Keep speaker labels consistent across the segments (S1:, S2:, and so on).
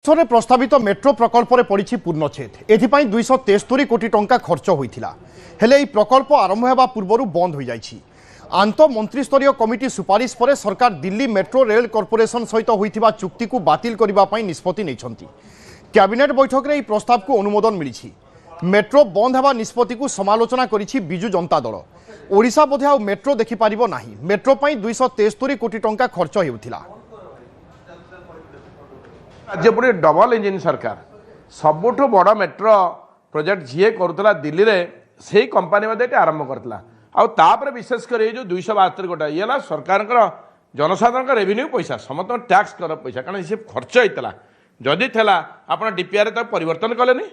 S1: देशରେ प्रस्तावित मेट्रो प्रकल्प में पड़ी पूर्णछेद एथिपाई 273 कोटी टंका खर्च होइथिला हेले एही प्रकल्प आरंभ हेबा पूर्वरु बंद हो जाइछि। आंत मंत्रिस्तरीय कमिटी सुपारिश पर सरकार दिल्ली मेट्रो रेल कॉर्पोरेशन सहित होइथिबा चुक्ति को बातिल करिबा पई निष्पत्ति नैछंती। कैबिनेट बैठक में एही प्रस्ताव को अनुमोदन मिलिछि। मेट्रो बंद हेबा निष्पत्ति को समालोचना करिछि बिजु जनता दल। ओडिशा बोधे आ मेट्रो देखि पारिबो नाही। मेट्रो पई 273 कोटी टंका खर्च हेउथिला।
S2: राज्यपुरी डबल इंजिन सरकार सबुठ बड़ मेट्रो प्रोजेक्ट जी करूला दिल्ली रे से कंपानी आरंभ करता आउे विशेषकर ये जो 272 कोटी ये सरकार जनसाधारण रेवेन्यू पैसा समस्त टैक्स कर पैसा कारण सी खर्च होता जदि थेला आप डीपीआर परिवर्तन कले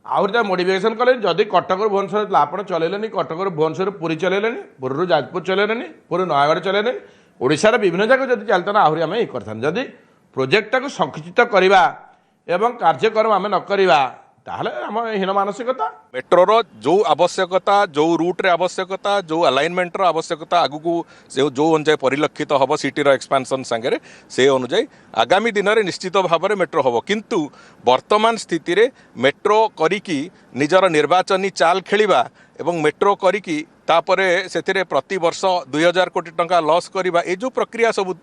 S2: आहरी मोडिफिकेशन कले जदि कटक भुवनेश्वर आप चलैले कटक भुवनेश्वर पुरी चलैले पुरी जाजपुर चलैले पुरी नयागढ़ चलैले ओडिशार विभिन्न जगह जब चलता ना आहरी आम ये करता जदि प्रोजेक्ट को संकुचित करवा एवं कार्यक्रम आम न करवा ताहले आम हीन मानसिकता
S3: मेट्रोर जो आवश्यकता जो रूट रे आवश्यकता जो अलाइनमेंट रो आवश्यकता आगु से जो अनुजाई परिलक्षित हम सिटी रो एक्सपांशन संगे से अनुजाई आगामी दिन में निश्चित भाव में मेट्रो हम किंतु वर्तमान स्थिति रे मेट्रो करिकी निजर निर्वाचनी चाल खेलिबा एवं मेट्रो करिकी तापरे से प्रति वर्ष 2000 कोटी टंका लॉस करवा ये जो प्रक्रिया सब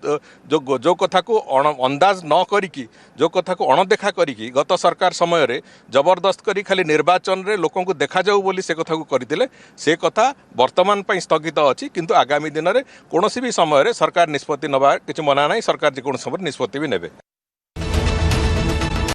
S3: जो कथा को अंदाज न करिकी जो कथा को अणदेखा करिकी गत सरकार समय रे जबरदस्त करी खाली निर्वाचन रे लोकों को देखा जाऊ बोली से कथा को करथिले से कथा वर्तमान पई स्थगित अछि किंतु आगामी दिन में कौन भी समय रे सरकार निष्पत्ति नबा किछि मना नाही सरकार जे कोन समय निष्पत्ति भी नेबे।